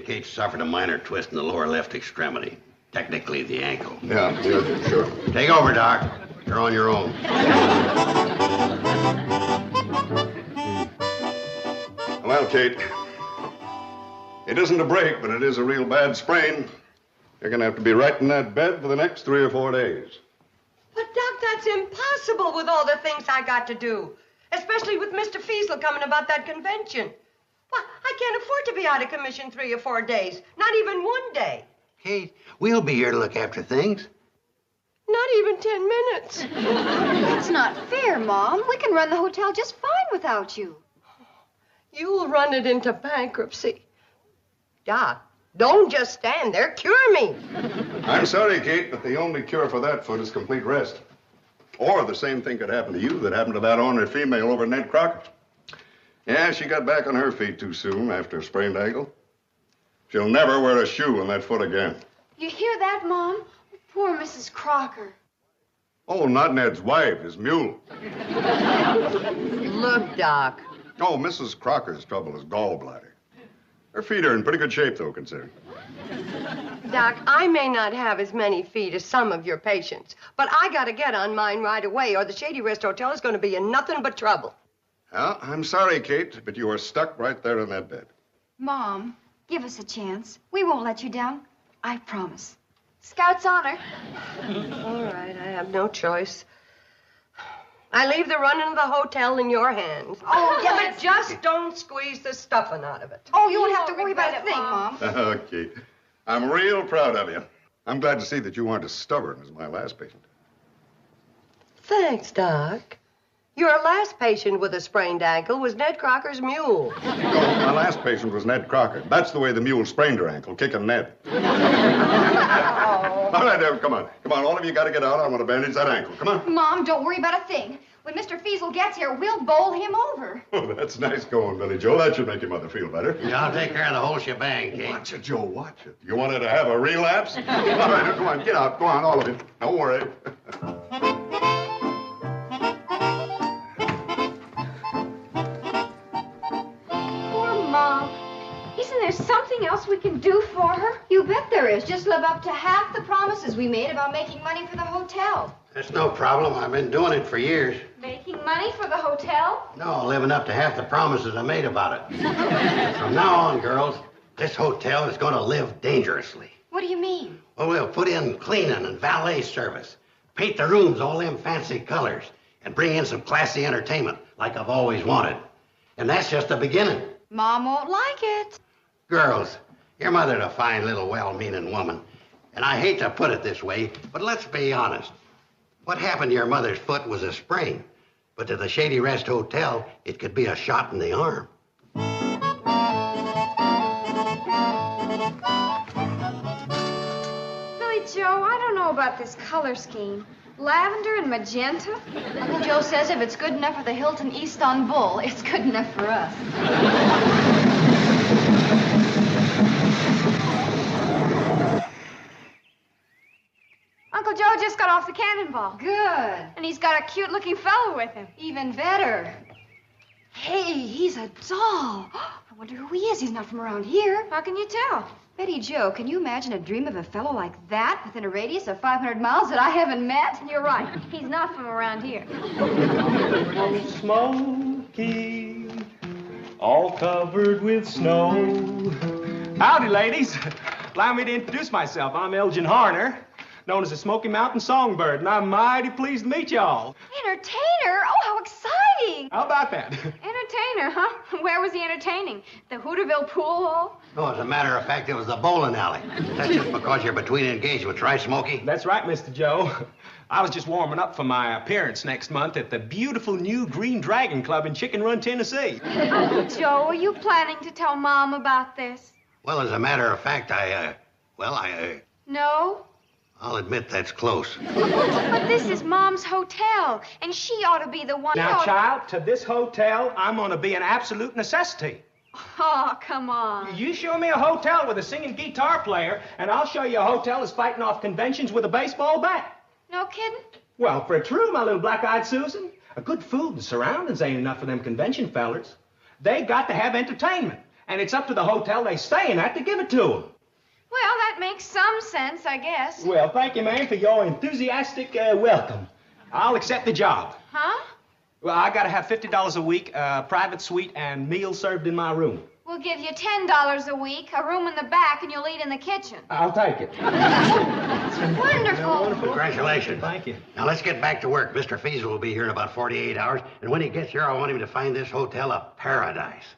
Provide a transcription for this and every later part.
Kate suffered a minor twist in the lower left extremity. Technically, the ankle. Yeah, sure. Take over, Doc. You're on your own. Well, Kate, it isn't a break, but it is a real bad sprain. You're going to have to be right in that bed for the next 3 or 4 days. But, Doc, that's impossible with all the things I got to do. Especially with Mr. Feasel coming about that convention. Well, I can't afford to be out of commission 3 or 4 days. Not even 1 day. Kate, we'll be here to look after things. Not even 10 minutes. That's not fair, Mom. We can run the hotel just fine without you. You'll run it into bankruptcy. Doc, don't just stand there. Cure me. I'm sorry, Kate, but the only cure for that foot is complete rest. Or the same thing could happen to you that happened to that ornery female over at Ned Crockett's. Yeah, she got back on her feet too soon after a sprained ankle. She'll never wear a shoe on that foot again. You hear that, Mom? Poor Mrs. Crocker. Oh, not Ned's wife, his mule. Look, Doc. Oh, Mrs. Crocker's trouble is gallbladder. Her feet are in pretty good shape, though, considering. Doc, I may not have as many feet as some of your patients, but I gotta get on mine right away, or the Shady Rest Hotel is gonna be in nothing but trouble. Well, I'm sorry, Kate, but you are stuck right there in that bed. Mom, give us a chance. We won't let you down. I promise. Scout's honor. All right, I have no choice. I leave the running of the hotel in your hands. Oh, yeah, but just don't squeeze the stuffing out of it. Oh, you won't have to worry about a thing, Mom. Kate, I'm real proud of you. I'm glad to see that you aren't as stubborn as my last patient. Thanks, Doc. Your last patient with a sprained ankle was Ned Crocker's mule. No, my last patient was Ned Crocker. That's the way the mule sprained her ankle, kicking Ned. Oh. All right, Deb, come on. Come on, all of you got to get out. I want to bandage that ankle. Come on. Mom, don't worry about a thing. When Mr. Feasel gets here, we'll bowl him over. Oh, that's nice going, Billy Joe. That should make your mother feel better. Yeah, I'll take care of the whole shebang, Kate. Watch it, Joe, watch it. You wanted to have a relapse? All right, come on, get out. Go on, all of you. Don't worry. Isn't there something else we can do for her? You bet there is. Just live up to half the promises we made about making money for the hotel. That's no problem. I've been doing it for years. Making money for the hotel? No, living up to half the promises I made about it. From now on, girls, this hotel is going to live dangerously. What do you mean? Well, we'll put in cleaning and valet service, paint the rooms all them fancy colors, and bring in some classy entertainment like I've always wanted. And that's just the beginning. Mom won't like it. Girls, your mother's a fine little well-meaning woman. And I hate to put it this way, but let's be honest. What happened to your mother's foot was a sprain. But to the Shady Rest Hotel, it could be a shot in the arm. Billy Joe, I don't know about this color scheme. Lavender and magenta? Uncle Joe says if it's good enough for the Hilton Istanbul, it's good enough for us. Uncle Joe just got off the cannonball. Good. And he's got a cute-looking fellow with him. Even better. Hey, he's a doll. I wonder who he is. He's not from around here. How can you tell? Betty Joe, can you imagine a dream of a fellow like that within a radius of 500 miles that I haven't met? You're right. He's not from around here. From Smoky, all covered with snow. Howdy, ladies. Allow me to introduce myself. I'm Elgin Harner. known as the Smoky Mountain Songbird, and I'm mighty pleased to meet y'all. Entertainer? Oh, how exciting! How about that? Entertainer, huh? Where was he entertaining? The Hooterville pool hall? No, as a matter of fact, it was the bowling alley. That's just because you're between engagements, right, Smokey? That's right, Mr. Joe. I was just warming up for my appearance next month at the beautiful new Green Dragon Club in Chicken Run, Tennessee. Uncle Joe, are you planning to tell Mom about this? Well, as a matter of fact, No? I'll admit that's close. But this is Mom's hotel, and she ought to be the one... Now, child, to this hotel, I'm going to be an absolute necessity. Oh, come on. You show me a hotel with a singing guitar player, and I'll show you a hotel that's fighting off conventions with a baseball bat. No kidding? Well, for true, my little black-eyed Susan. A good food and surroundings ain't enough for them convention fellers. They got to have entertainment, and it's up to the hotel they staying at to give it to them. Well, that makes some sense, I guess. Well, thank you, ma'am, for your enthusiastic welcome. I'll accept the job. Huh? Well, I gotta have $50 a week, private suite, and meals served in my room. We'll give you $10 a week, a room in the back, and you'll eat in the kitchen. I'll take it. Wonderful. Congratulations. Thank you. Now, let's get back to work. Mr. Feasel will be here in about 48 hours, and when he gets here, I want him to find this hotel a paradise.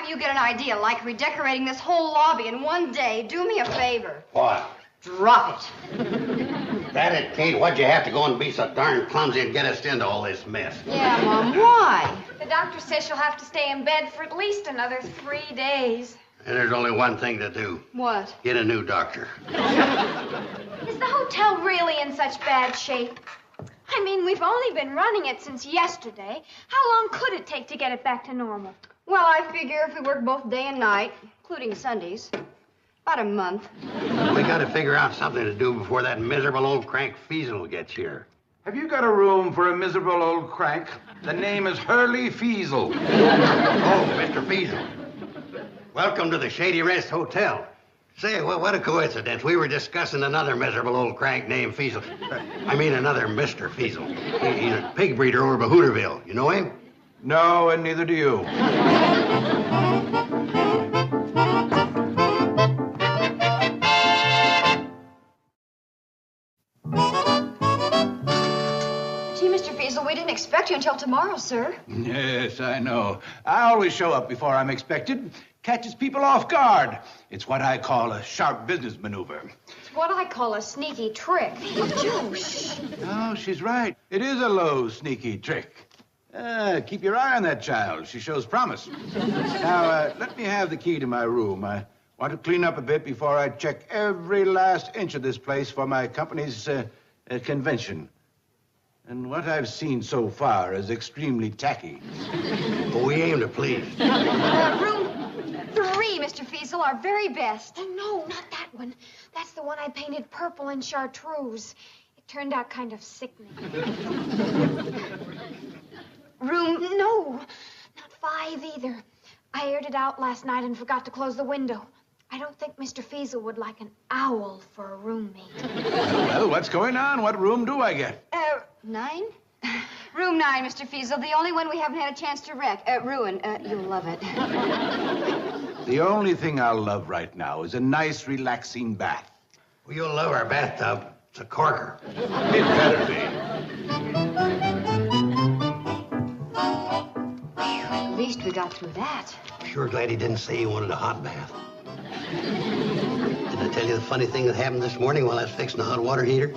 You get an idea like redecorating this whole lobby in one day. Do me a favor. What? Drop it. That it, Kate. Why'd you have to go and be so darn clumsy and get us into all this mess? Yeah, Mom, why? The doctor says she'll have to stay in bed for at least another 3 days. And there's only one thing to do. What? Get a new doctor. Is the hotel really in such bad shape? I mean, we've only been running it since yesterday. How long could it take to get it back to normal? Well, I figure if we work both day and night, including Sundays, about a month. We gotta figure out something to do before that miserable old crank Feasel gets here. Have you got a room for a miserable old crank? The name is Hurley Feasel. Oh, Mr. Feasel. Welcome to the Shady Rest Hotel. Say, what a coincidence. We were discussing another miserable old crank named Feasel. I mean, another Mr. Feasel. He's a pig breeder over by Hooterville. You know him? No, and neither do you. Gee, Mr. Feasel, we didn't expect you until tomorrow, sir. Yes, I know. I always show up before I'm expected. Catches people off guard. It's what I call a sharp business maneuver. It's what I call a sneaky trick. No, she's right. It is a low, sneaky trick. Keep your eye on that child. She shows promise. Now, let me have the key to my room. I want to clean up a bit before I check every last inch of this place for my company's convention. And what I've seen so far is extremely tacky. Well, we aim to please. Room 3, Mr. Feasel, our very best. Oh, no, not that one. That's the one I painted purple in chartreuse. It turned out kind of sickening. No, not 5 either. I aired it out last night and forgot to close the window. I don't think Mr. Feasel would like an owl for a roommate. Well, what's going on? What room do I get? 9? Room 9, Mr. Feasel, the only one we haven't had a chance to ruin. You'll love it. The only thing I'll love right now is a nice, relaxing bath. Well, you'll love our bathtub. It's a corker. It better be. At least we got through that. Sure glad he didn't say he wanted a hot bath. Did I tell you the funny thing that happened this morning while I was fixing the hot water heater?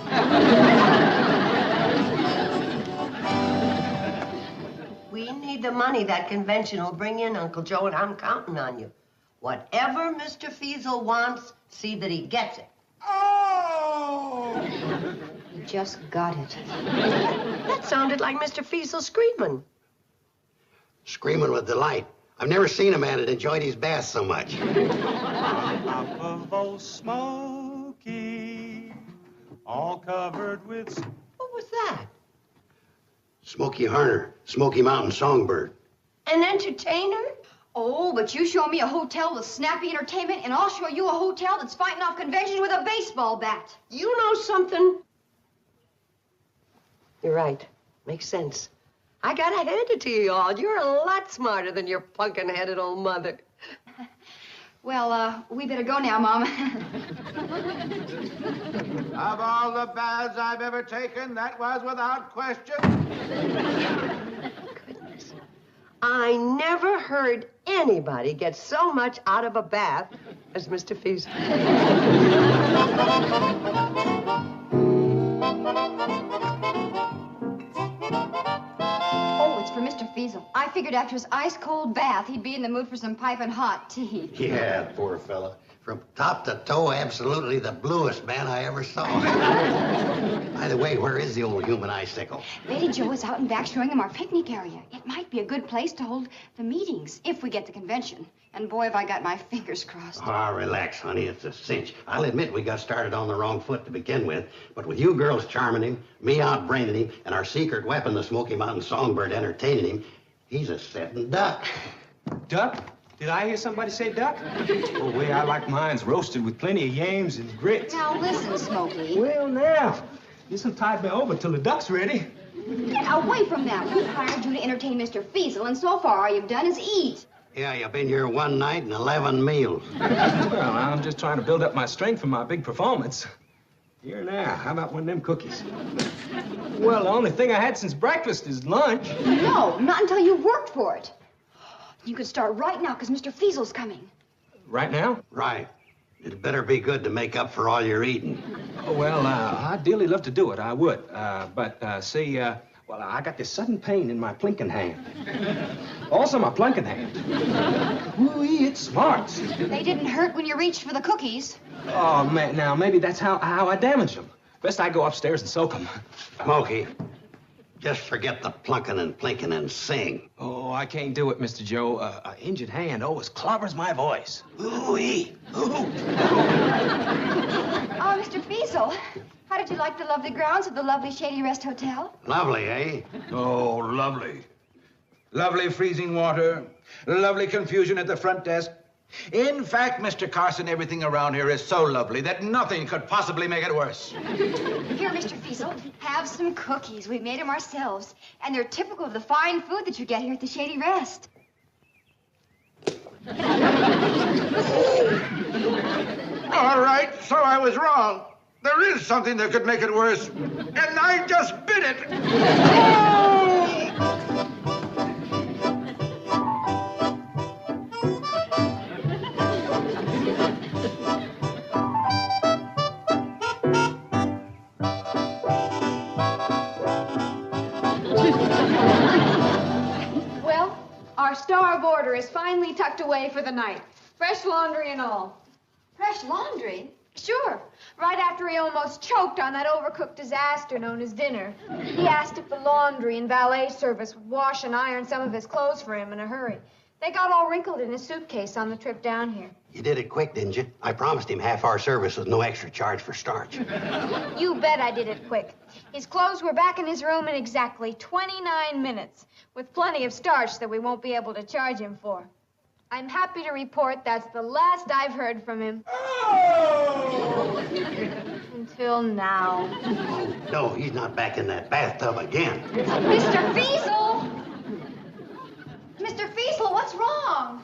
We need the money that convention will bring in, Uncle Joe, and I'm counting on you. Whatever Mr. Feasel wants, see that he gets it. Oh! You just got it. That sounded like Mr. Feasel screaming. Screaming with delight. I've never seen a man that enjoyed his bath so much. Top of old Smoky, all covered with... What was that? Smokey Harner, Smoky Mountain Songbird. An entertainer? Oh, but you show me a hotel with snappy entertainment, and I'll show you a hotel that's fighting off conventions with a baseball bat. You know something? You're right. Makes sense. I gotta hand it to you all. You're a lot smarter than your punkin-headed old mother. Well, we better go now, Mom. Of all the baths I've ever taken, that was without question. Goodness. I never heard anybody get so much out of a bath as Mr. Feasel. Oh, it's for Mr. Feasel. I figured after his ice-cold bath, he'd be in the mood for some piping hot tea. Yeah, poor fella. From top to toe, absolutely the bluest man I ever saw. By the way, where is the old human icicle? Lady Jo is out and back showing him our picnic area. It might be a good place to hold the meetings, if we get the convention. And boy, have I got my fingers crossed. Ah, relax, honey. It's a cinch. I'll admit we got started on the wrong foot to begin with, but with you girls charming him, me outbraining him, and our secret weapon, the Smoky Mountain Songbird, entertaining him, he's a sitting duck. Duck? Did I hear somebody say duck? Oh, way I like mine's roasted with plenty of yams and grits. Now listen, Smokey. Well, now, this'll tide me over till the duck's ready. Get away from that. We hired you to entertain Mr. Feasel, and so far all you've done is eat. Yeah, you've been here one night and 11 meals. Well, I'm just trying to build up my strength for my big performance. Here now, how about one of them cookies? Well, the only thing I had since breakfast is lunch. No, not until you've worked for it. You could start right now, because Mr. Feasel's coming. Right now? Right. It better be good to make up for all your eating. Oh, well, I'd dearly love to do it. I would. See, well, I got this sudden pain in my plinking hand. Also, my plunking hand. Ooh-wee, it smarts. They didn't hurt when you reached for the cookies. Oh, man, now, maybe that's how I damaged them. Best I go upstairs and soak them. Smokey, just forget the plunking and plinking and sing. Oh, I can't do it, Mr. Joe. An injured hand always clobbers my voice. Ooh-wee. Ooh. Oh, Mr. Feasel, how did you like the lovely grounds of the lovely Shady Rest Hotel? Lovely, eh? Oh, lovely. Lovely freezing water, lovely confusion at the front desk. In fact, Mr. Carson, everything around here is so lovely that nothing could possibly make it worse. Here, Mr. Feasel, have some cookies. We made them ourselves, and they're typical of the fine food that you get here at the Shady Rest. All right, so I was wrong. There is something that could make it worse, and I just bit it. Well, our star of order is finally tucked away for the night. Fresh laundry and all. Fresh laundry? Sure. Right after he almost choked on that overcooked disaster known as dinner. He asked if the laundry and valet service would wash and iron some of his clothes for him in a hurry. They got all wrinkled in his suitcase on the trip down here. You did it quick, didn't you? I promised him half-hour service with no extra charge for starch. You bet I did it quick. His clothes were back in his room in exactly 29 minutes, with plenty of starch that we won't be able to charge him for. I'm happy to report that's the last I've heard from him. Oh! Until now. No, he's not back in that bathtub again. Mr. Feasel! Mr. Feasel, what's wrong?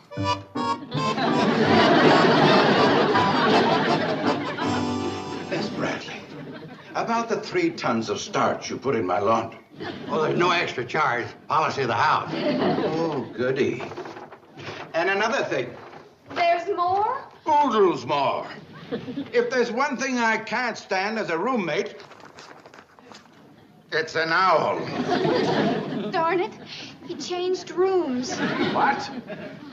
Miss Bradley, about the 3 tons of starch you put in my laundry. Oh, there's no extra charge. Policy of the house. Oh, goody. And another thing. There's more? Oodles more. If there's one thing I can't stand as a roommate, it's an owl. Darn it. He changed rooms. What?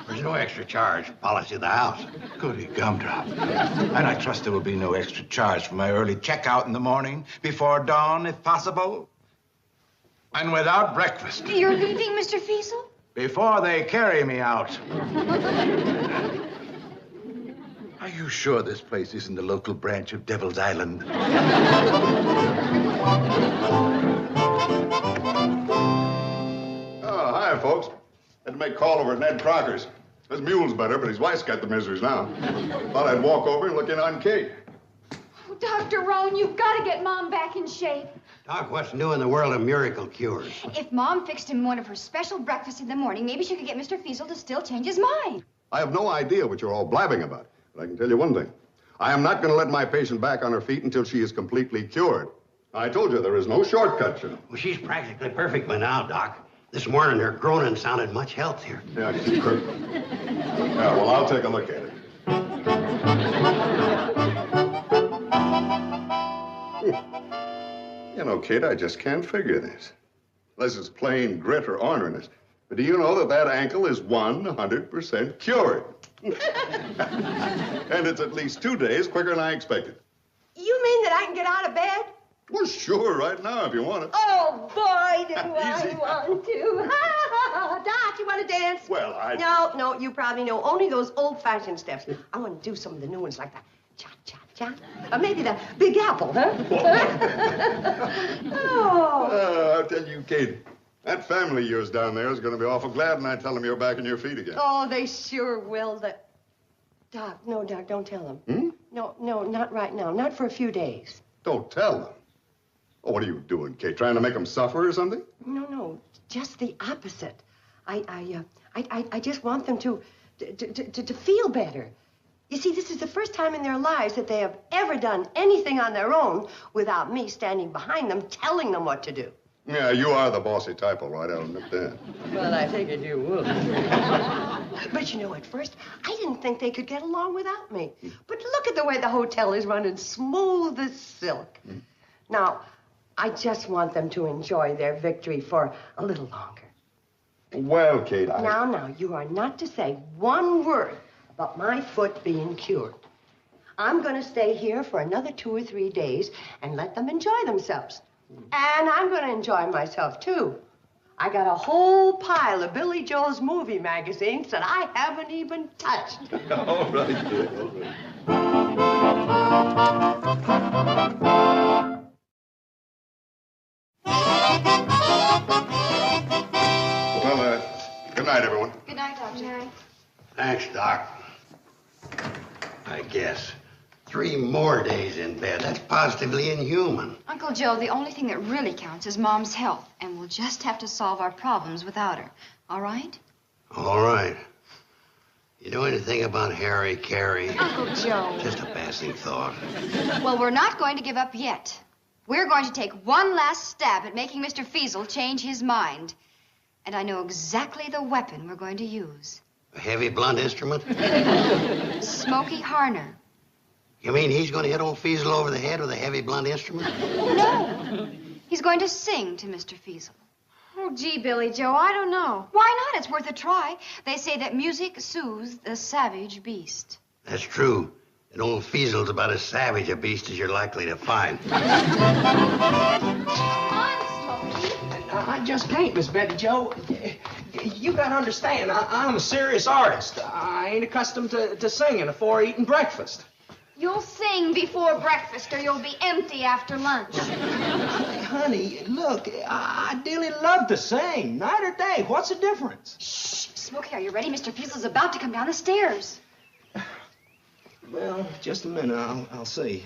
There's no extra charge. Policy of the house. Goody gumdrop. And I trust there will be no extra charge for my early checkout in the morning, before dawn, if possible. And without breakfast. You're leaving, Mr. Feasel? Before they carry me out. Are you sure this place isn't the local branch of Devil's Island? Oh, hi, folks. Had to make a call over at Ned Crocker's. His mule's better, but his wife's got the miseries now. Thought I'd walk over and look in on Kate. Oh, Dr. Roan, you've got to get Mom back in shape. Doc, what's new in the world of miracle cures? If Mom fixed him one of her special breakfasts in the morning, maybe she could get Mr. Feasel to still change his mind. I have no idea what you're all blabbing about, but I can tell you one thing. I am not going to let my patient back on her feet until she is completely cured. I told you there is no shortcut, you know. Well, she's practically perfect by now, Doc. This morning, her groaning sounded much healthier. Yeah, she's perfect. Yeah, well, I'll take a look at it. You know, Kate, I just can't figure this. Unless it's plain grit or orneriness. But do you know that that ankle is 100% cured? And it's at least 2 days quicker than I expected. You mean that I can get out of bed? Well, sure, right now, if you want it. Oh, boy, do Easy. I want to. Doc, you want to dance? Well, No, you probably know only those old-fashioned steps. I want to do some of the new ones like that. Cha-cha-cha. Or maybe the Big Apple, huh? Oh. I'll tell you, Kate, that family of yours down there is going to be awful glad when I tell them you're back on your feet again. Oh, they sure will. Doc, don't tell them. No, not right now. Not for a few days. Don't tell them. Oh, what are you doing, Kate? Trying to make them suffer or something? No, just the opposite. I just want them to feel better. You see, this is the first time in their lives that they have ever done anything on their own without me standing behind them, telling them what to do. Yeah, you are the bossy type, all right. I'll admit that. Well, I figured you would. But you know, at first, I didn't think they could get along without me. But look at the way the hotel is running smooth as silk. Now, I just want them to enjoy their victory for a little longer. Well, Kate, Now, you are not to say one word about my foot being cured. I'm going to stay here for another 2 or 3 days and let them enjoy themselves. And I'm going to enjoy myself, too. I got a whole pile of Billy Joel's movie magazines that I haven't even touched. All right, Kate, all right. Well, good night, everyone. Good night, Doctor. Thanks, Doc. I guess. 3 more days in bed. That's positively inhuman. Uncle Joe, the only thing that really counts is Mom's health, and we'll just have to solve our problems without her. All right? All right. You know anything about Harry Carey? Uncle Joe. Just a passing thought. Well, we're not going to give up yet. We're going to take one last stab at making Mr. Feasel change his mind. And I know exactly the weapon we're going to use. A heavy, blunt instrument? Smoky Harner. You mean he's going to hit old Feasel over the head with a heavy, blunt instrument? No. He's going to sing to Mr. Feasel. Oh, gee, Billy Joe, I don't know. Why not? It's worth a try. They say that music soothes the savage beast. That's true. And old Feasel's about as savage a beast as you're likely to find. Come on, Smokey. I just can't, Miss Betty Joe. You gotta understand, I'm a serious artist. I ain't accustomed to singing before eating breakfast. You'll sing before breakfast or you'll be empty after lunch. Honey, look, I dearly love to sing. Night or day, what's the difference? Shh. Smokey, are you ready? Mr. Feasel's about to come down the stairs. Well, just a minute, I'll see.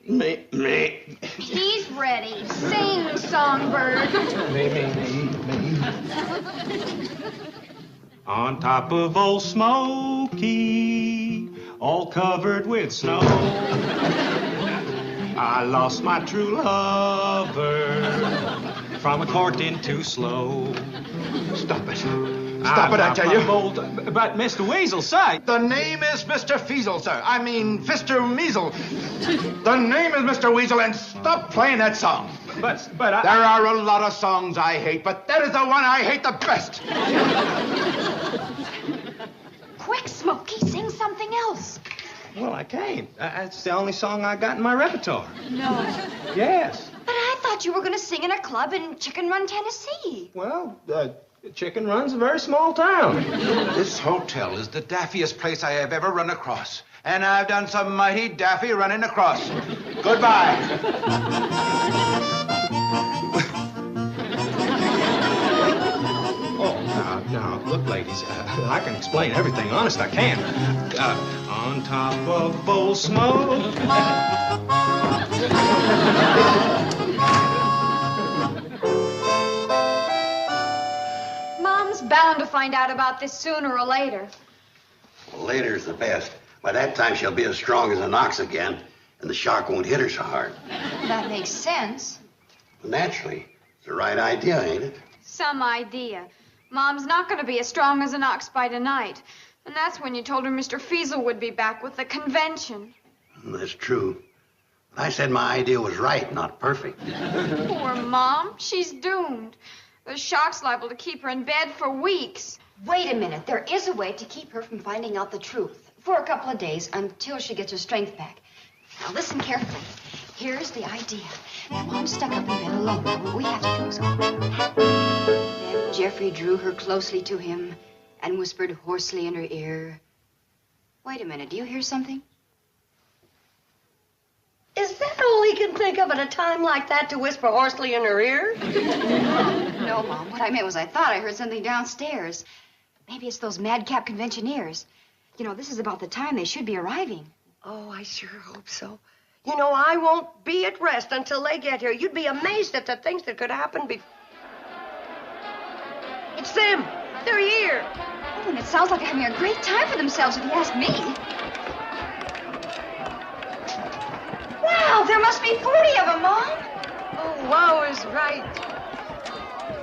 Me. He's ready. Sing, songbird. Me. On top of old Smoky, all covered with snow, I lost my true lover from a courting too slow. Stop it. Stop it, I tell you. But Mr. Weasel, say. The name is Mr. Feasel, sir. I mean, Mr. Measle. The name is Mr. Weasel, and stop playing that song. But There are a lot of songs I hate, but that is the one I hate the best. Quick, Smokey, sing something else. Well, I can't. That's the only song I got in my repertoire. No. Yes. But I thought you were going to sing in a club in Chicken Run, Tennessee. Well, Chicken Run's a very small town. This hotel is the daffiest place I have ever run across. And I've done some mighty daffy running across. Goodbye. Oh, now, Look, ladies, I can explain everything. Honest, I can. On top of bowl smoke. Mom's bound to find out about this sooner or later. Well, later's the best. By that time, she'll be as strong as an ox again, and the shock won't hit her so hard. That makes sense. Well, naturally, it's the right idea, ain't it? Some idea. Mom's not going to be as strong as an ox by tonight. And that's when you told her Mr. Feasel would be back with the convention. That's true. But I said my idea was right, not perfect. Poor Mom. She's doomed. The shock's liable to keep her in bed for weeks. Wait a minute. There is a way to keep her from finding out the truth for a couple of days until she gets her strength back. Now, listen carefully. Here's the idea. Now, Mom's stuck up in bed alone. What we have to do is Then Jeffrey drew her closely to him and whispered hoarsely in her ear. Wait a minute. Do you hear something? Is that all he can think of at a time like that, to whisper hoarsely in her ear? No, Mom. What I meant was I thought I heard something downstairs. Maybe it's those madcap conventioneers. You know, this is about the time they should be arriving. Oh, I sure hope so. You know, I won't be at rest until they get here. You'd be amazed at the things that could happen before. It's them. They're here. Oh, and it sounds like they're having a great time for themselves, if you ask me. Wow, there must be 40 of them, Mom. Oh, wow is right.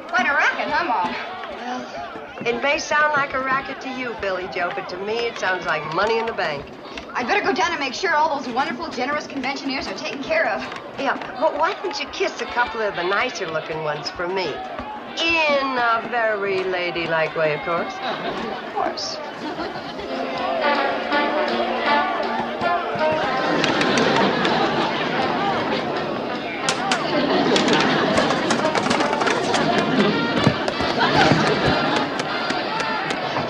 Quite a racket, huh, Mom? Well, it may sound like a racket to you, Billy Joe, but to me it sounds like money in the bank. I'd better go down and make sure all those wonderful, generous conventioneers are taken care of. Yeah, but why don't you kiss a couple of the nicer-looking ones for me? In a very ladylike way, of course. Of course.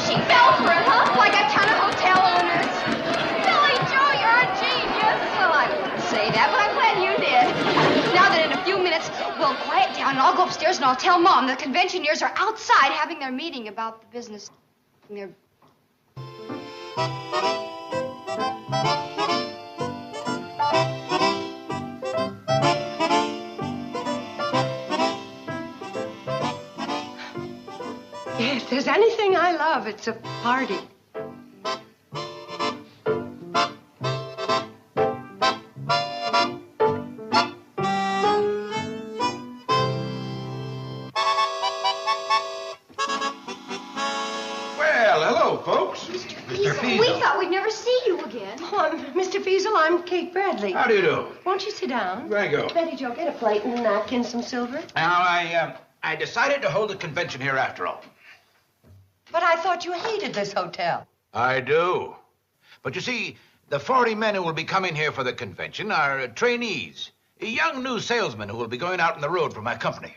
She fell for it, huh? Like a ton of hotel owners. Billy Joe, you're a genius. Well, I wouldn't say that, but I'm glad you did. Now that in a few minutes we'll quiet down and I'll go upstairs and I'll tell Mom the conventioneers are outside having their meeting about the business. Their... If there's anything I love, it's a party. Well, hello, folks. Mr. Feasel, we thought we'd never see you again. Oh, Mr. Feasel, I'm Kate Bradley. How do you do? Won't you sit down? Thank you. Betty Jo, get a plate and a napkin, some silver. Now, I decided to hold a convention here after all. But I thought you hated this hotel. I do. But you see, the 40 men who will be coming here for the convention are trainees, young new salesmen who will be going out on the road for my company.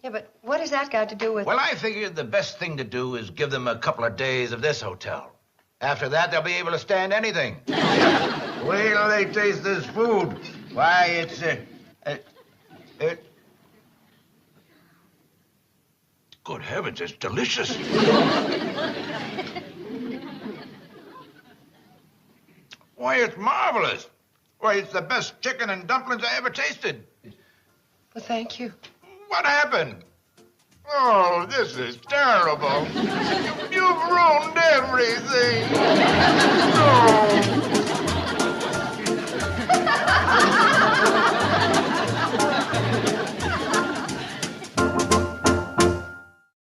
Yeah, but what has that got to do with... Well, I figured the best thing to do is give them a couple of days of this hotel. After that, they'll be able to stand anything. Wait till they taste this food. Why, it's... Good heavens, it's delicious. Why, it's marvelous. Why, it's the best chicken and dumplings I ever tasted. Well, thank you. What happened? Oh, this is terrible. You've ruined everything. Oh.